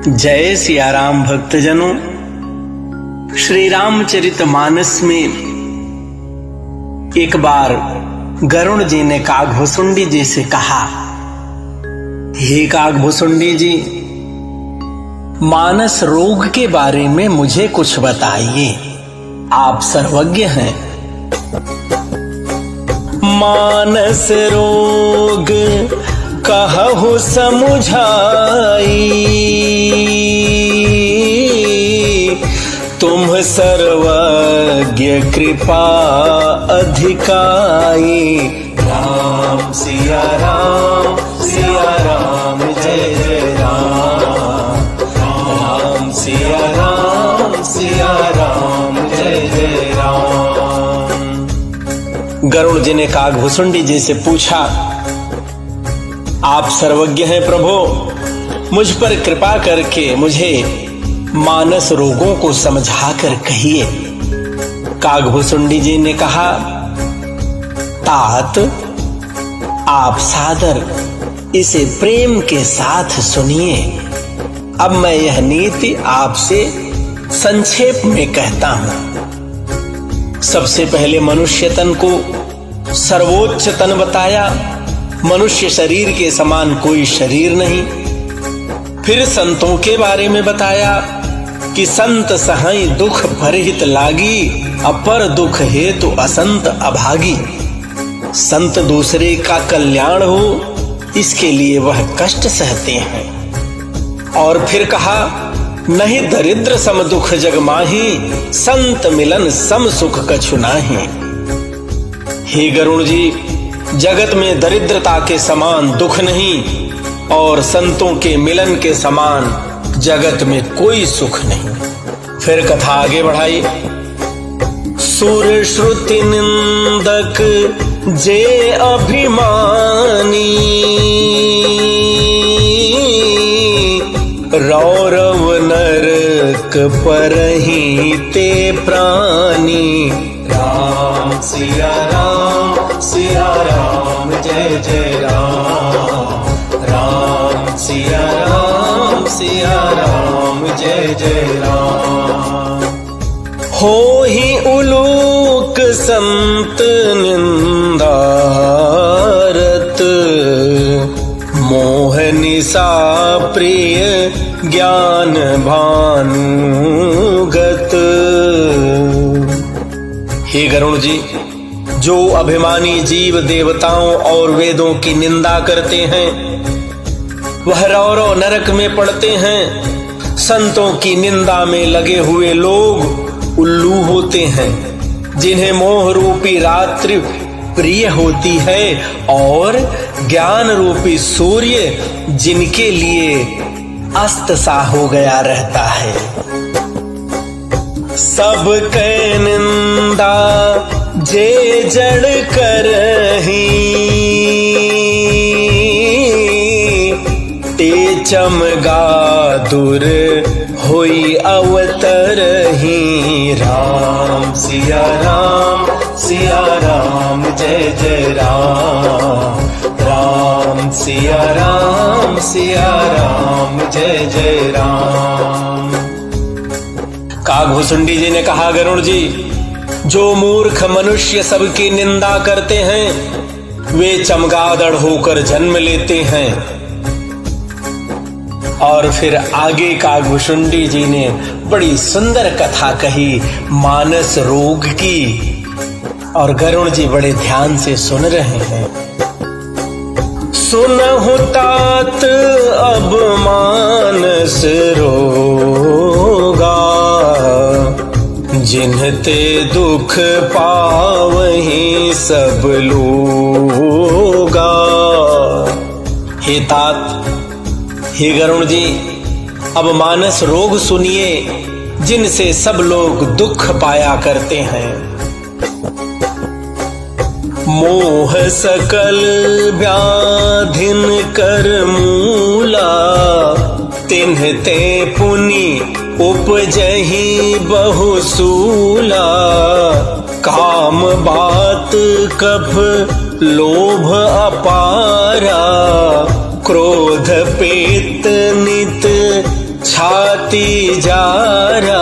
जय सिया राम भक्तजनों। श्री रामचरितमानस में एक बार गरुड़ जी ने कागभुसुंडी जी से कहा, हे कागभुसुंडी जी, मानस रोग के बारे में मुझे कुछ बताइए, आप सर्वज्ञ हैं। मानस रोग कहु समुझाई, तुम सर्वज्ञ कृपा अधिकाई। राम सिया राम जय जय राम। राम सिया राम जय जय राम। गरुड़ जी ने कागभुसुंडी जी से पूछा, आप सर्वज्ञ हैं प्रभु, मुझ पर कृपा करके मुझे मानस रोगों को समझा कर कहिए। कागभुसुंडी जी ने कहा, तात आप सादर इसे प्रेम के साथ सुनिए। अब मैं यह नीति आपसे संक्षेप में कहता हूं। सबसे पहले मनुष्य तन को सर्वोच्च तन बताया, मनुष्य शरीर के समान कोई शरीर नहीं। फिर संतों के बारे में बताया कि संत सहाय दुख परहित लागी, अपर दुख हेतु असंत अभागी। संत दूसरे का कल्याण हो, इसके लिए वह कष्ट सहते हैं। और फिर कहा, नहीं दरिद्र सम दुख जग माही, संत मिलन सम सुख कछु नाहि। हे गरुड़ जी, जगत में दरिद्रता के समान दुख नहीं और संतों के मिलन के समान जगत में कोई सुख नहीं। फिर कथा आगे बढ़ाई। सुर श्रुति निंदक जे अभिमानी, रौरव नरक परहि ते प्राणी। राम सिया राम जय जय राम। राम सिया राम जय जय राम। हो ही उलूक संत निंदारत, मोह निशा प्रिय ज्ञान भानुगत। हे गरुड़ जी, जो अभिमानी जीव देवताओं और वेदों की निंदा करते हैं, वह रौरव नरक में पड़ते हैं। संतों की निंदा में लगे हुए लोग उल्लू होते हैं, जिन्हें मोह रूपी रात्रि प्रिय होती है और ज्ञान रूपी सूर्य जिनके लिए अस्त सा हो गया रहता है। सब कै निंदा जे जड़ करही, ते चमगा दूर होई अवतरही। राम सिया राम जय जय राम। राम सिया राम जय जय राम। कागभुसुंडी जी ने कहा, गरुड़ जी, जो मूर्ख मनुष्य सबकी निंदा करते हैं, वे चमगादड़ होकर जन्म लेते हैं। और फिर आगे कागभुसुंडी जी ने बड़ी सुंदर कथा कही मानस रोग की, और गरुड़ जी बड़े ध्यान से सुन रहे हैं। सुनहु तात अब मानस रोगा, जिन्हते दुख पावहीं सब लोगा। हे तात, हे गरुड़ जी, अब मानस रोग सुनिए, जिनसे सब लोग दुख पाया करते हैं। मोह सकल व्याधिन कर मूला, तिन्हते पुनि उपजहि बहुसूला। काम बात कफ लोभ अपारा, क्रोध पेत नित अति जारा।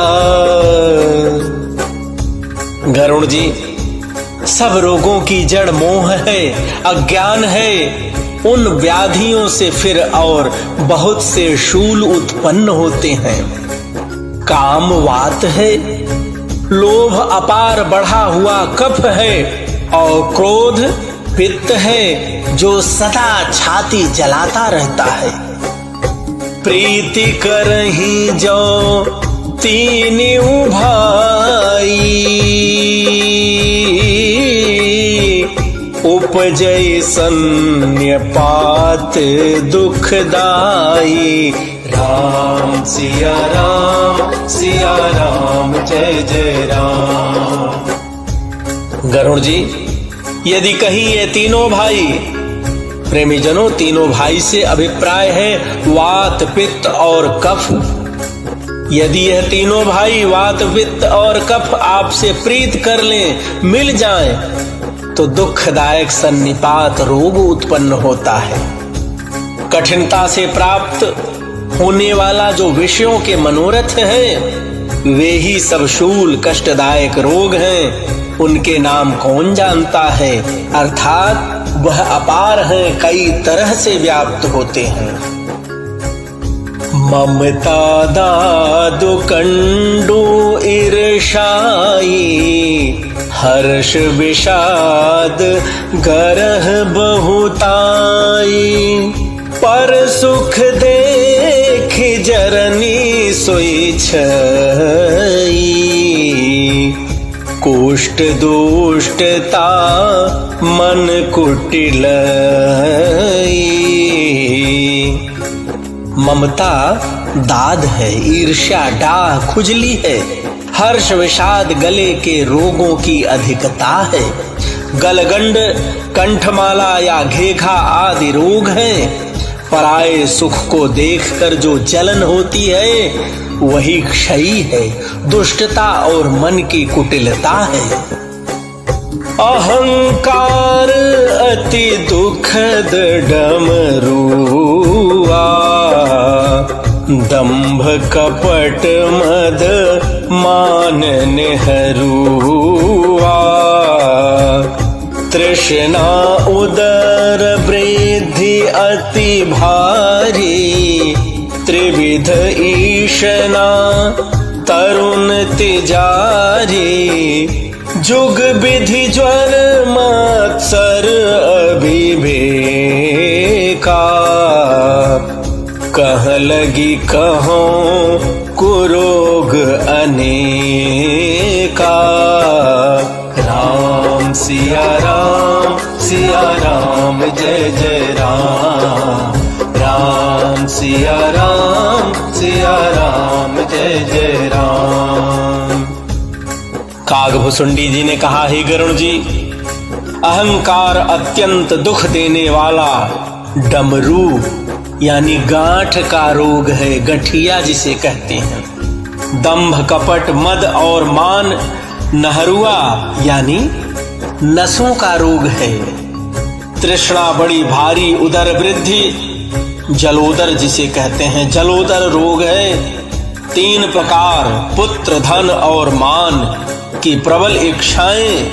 गरुड़ जी, सब रोगों की जड़ मोह है, अज्ञान है। उन व्याधियों से फिर और बहुत से शूल उत्पन्न होते हैं। काम वात है, लोभ अपार बढ़ा हुआ कफ है, और क्रोध पित्त है जो सदा छाती जलाता रहता है। प्रीति करहीं जो तीनों भाई, उपजय सन्निपात दुखदाई। राम सिया राम जय जय राम। गरुड़ जी, यदि कहीं ये तीनों भाई, प्रेमी जनों, तीनों भाई से अभिप्राय है वात पित्त और कफ, यदि यह तीनों भाई वात पित्त और कफ आपसे प्रीत कर लें, मिल जाएं, तो दुखदायक सन्निपात रोग उत्पन्न होता है। कठिनता से प्राप्त होने वाला जो विषयों के मनोरथ है, वे ही सब शूल कष्टदायक रोग हैं। उनके नाम कौन जानता है, अर्थात वह अपार हैं, कई तरह से व्याप्त होते हैं। ममता दादु कंडू ईर्षाई, हर्ष विषाद गरह बहुताई। पर सुख देख जरनी सोई छई, कुष्ठ दुष्टता मन कुटिल। ममता दाद है, ईर्ष्या डाह खुजली है, हर्ष विषाद गले के रोगों की अधिकता है। गलगंड कंठमाला या घेघा आदि रोग हैं। पराये सुख को देखकर जो जलन होती है, वही क्षयी है, दुष्टता और मन की कुटिलता है। अहंकार अति दुखद डमरुआ, दंभ कपट मद मान नेहरूआ। तृष्णा उदर वृद्धि अति भारी, त्रिविध ईशना तरुण तिजारी। जुग विधि ज्वर मत्सर अभिभेका, कह लगी कहो कुरोग अनेका। राम सिया राम जय जय राम। राम सिया राम जय जय राम। कागभुसुंडी जी ने कहा, हे गरुड़ जी, अहंकार अत्यंत दुख देने वाला डमरू यानी गांठ का रोग है, गठिया जिसे कहते हैं। दंभ कपट मद और मान नहरुआ यानी नसों का रोग है। तृष्णा बड़ी भारी, उदर वृद्धि जलोदर जिसे कहते हैं, जलोदर रोग है। 3 प्रकार पुत्र धन और मान की प्रबल इच्छाएं,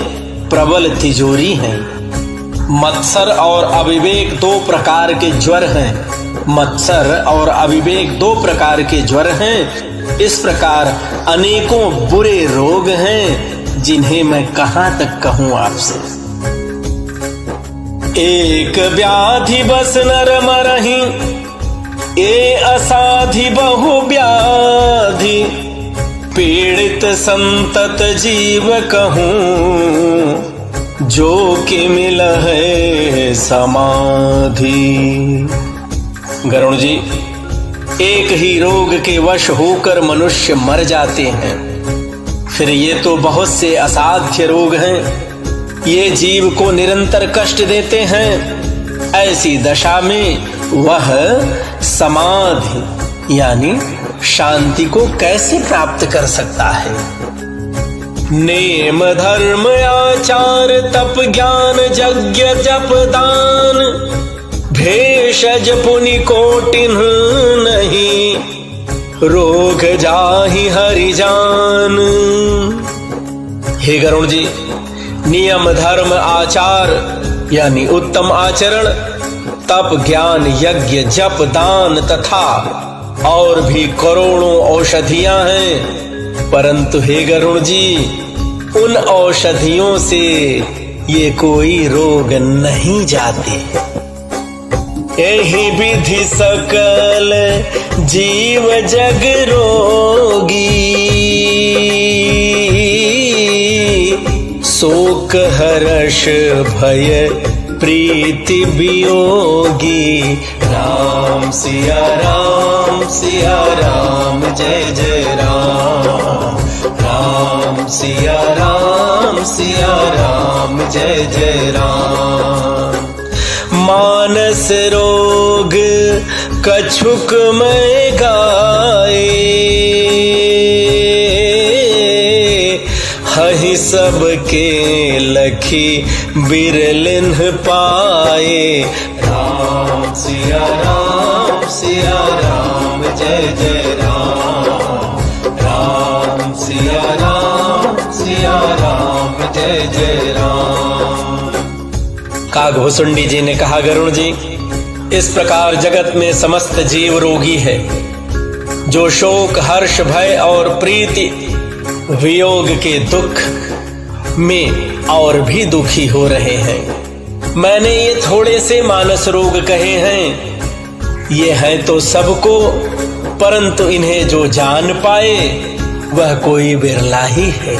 प्रबल तिजोरी हैं। मत्सर और अविवेक 2 प्रकार के ज्वर हैं। मत्सर और अविवेक 2 प्रकार के ज्वर हैं। इस प्रकार अनेकों बुरे रोग हैं, जिन्हें मैं कहां तक कहूं आपसे। एक व्याधि बस नर मरहि, ए असाधि बहु व्याधि। पीड़ित संतत जीव कहूं, जो कि मिल है समाधि। गरुड़ जी, एक ही रोग के वश होकर मनुष्य मर जाते हैं, फिर ये तो बहुत से असाध्य रोग हैं। ये जीव को निरंतर कष्ट देते हैं। ऐसी दशा में वह समाधि यानी शांति को कैसे प्राप्त कर सकता है। नेम धर्म आचार तप ज्ञान यज्ञ जप दान, भेषज पुनि कोटिन नहीं। रोग सुख जाहि हरि जान। हे गरुण जी, नियम धर्म आचार यानी उत्तम आचरण, तप ज्ञान यज्ञ जप दान तथा और भी करोड़ों औषधियां हैं, परंतु हे गरुण जी, उन औषधियों से ये कोई रोग नहीं जाते। यही विधि सकल जीव जग रोगी, शोक हर्ष भय प्रीति वियोगी। राम सिया राम जय जय राम। राम सिया राम जय जय राम। मानस रोग कछुक मैं गाए, हहि सबके लखी बिरलिन्ह पाए। राम सिया राम जय जय राम। राम सिया राम जय जय राम। कागभुसुंडी जी ने कहा, गरुण जी, इस प्रकार जगत में समस्त जीव रोगी है, जो शोक हर्ष भय और प्रीति वियोग के दुख में और भी दुखी हो रहे हैं। मैंने ये थोड़े से मानस रोग कहे हैं, ये है तो सबको, परंतु इन्हें जो जान पाए वह कोई बिरला ही है।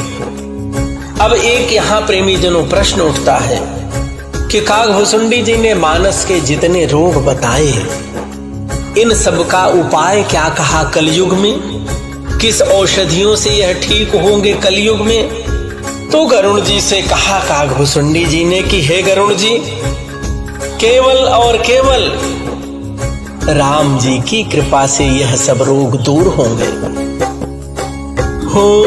अब एक यहाँ प्रेमी जनों प्रश्न उठता है कि कागभुसुंडी जी ने मानस के जितने रोग बताए, इन सब का उपाय क्या कहा कलयुग में? किस औषधियों से यह ठीक होंगे कलयुग में? तो गरुण जी से कहा कागभुसुंडी जी ने कि हे गरुण जी, केवल और केवल राम जी की कृपा से यह सब रोग दूर होंगे। हो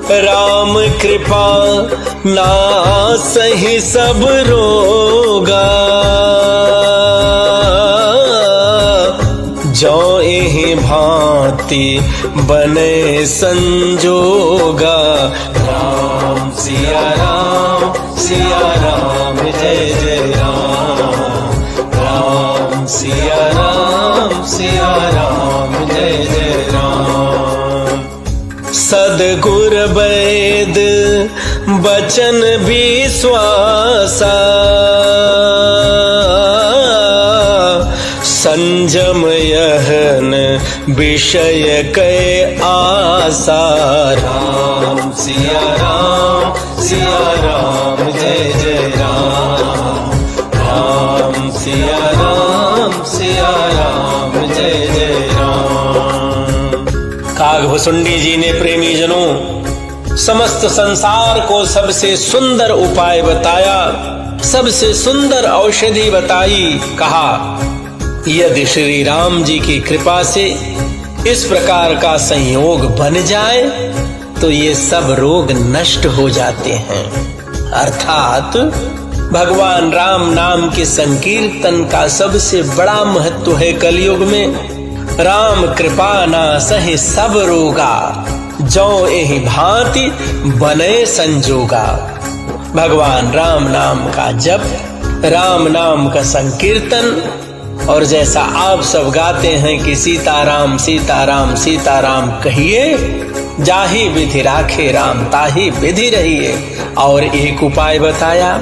राम कृपा नासहि सब रोगा, जो एहि भांति बने संजोगा। राम सिया राम जय जय राम। राम सिया राम जय जय राम। सद्गुर वैद बचन विश्वासा, संजम यहन विषय कै आसा। राम सिया राम जय जय राम। राम सिया राम जय जय राम। कागभुसुंडी जी ने प्रेमी जनों समस्त संसार को सबसे सुंदर उपाय बताया, सबसे सुंदर औषधि बताई। कहा, यदि श्री राम जी की कृपा से इस प्रकार का संयोग बन जाए तो ये सब रोग नष्ट हो जाते हैं। अर्थात भगवान राम नाम के संकीर्तन का सबसे बड़ा महत्व है कलयुग में। राम कृपा नासहि सब रोगा, जो एहि भांति बने संजोगा। भगवान राम नाम का जप, राम नाम का संकीर्तन, और जैसा आप सब गाते हैं कि सीताराम सीताराम सीताराम कहिए, जाहि विधि राखे राम ताहि विधि रहिए। और एक उपाय बताया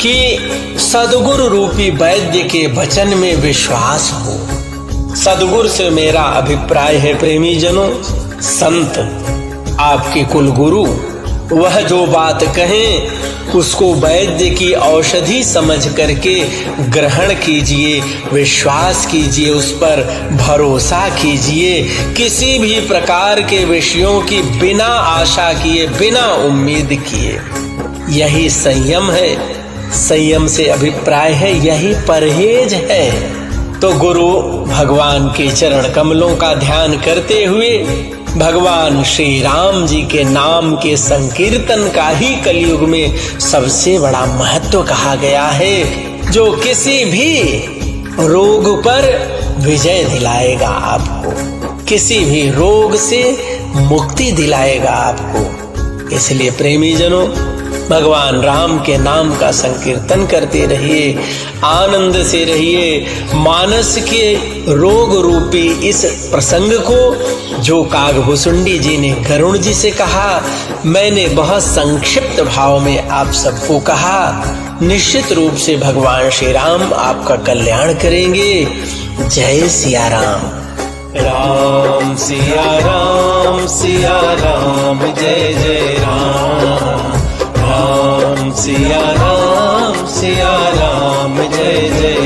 कि सद्गुरु रूपी वैद्य के वचन में विश्वास हो। सद्गुरु से मेरा अभिप्राय है प्रेमी जनों, संत, आपके कुलगुरु, वह जो बात कहें उसको वैद्य की औषधि समझ करके ग्रहण कीजिए, विश्वास कीजिए, उस पर भरोसा कीजिए। किसी भी प्रकार के विषयों की बिना आशा किए, बिना उम्मीद किए, यही संयम है। संयम से अभिप्राय है यही परहेज है। तो गुरु भगवान के चरण कमलों का ध्यान करते हुए भगवान श्री राम जी के नाम के संकीर्तन का ही कलयुग में सबसे बड़ा महत्व कहा गया है, जो किसी भी रोग पर विजय दिलाएगा आपको, किसी भी रोग से मुक्ति दिलाएगा आपको। इसलिए प्रेमी जनों, भगवान राम के नाम का संकीर्तन करते रहिए, आनंद से रहिए। मानस के रोग रूपी इस प्रसंग को जो कागभूषुंडी जी ने गरुड़ जी से कहा, मैंने बहुत संक्षिप्त भाव में आप सबको कहा। निश्चित रूप से भगवान श्री राम आपका कल्याण करेंगे। जय सिया राम। राम सिया राम, सिया राम, जय जय राम। राम सिया राम, सिया राम, जय जय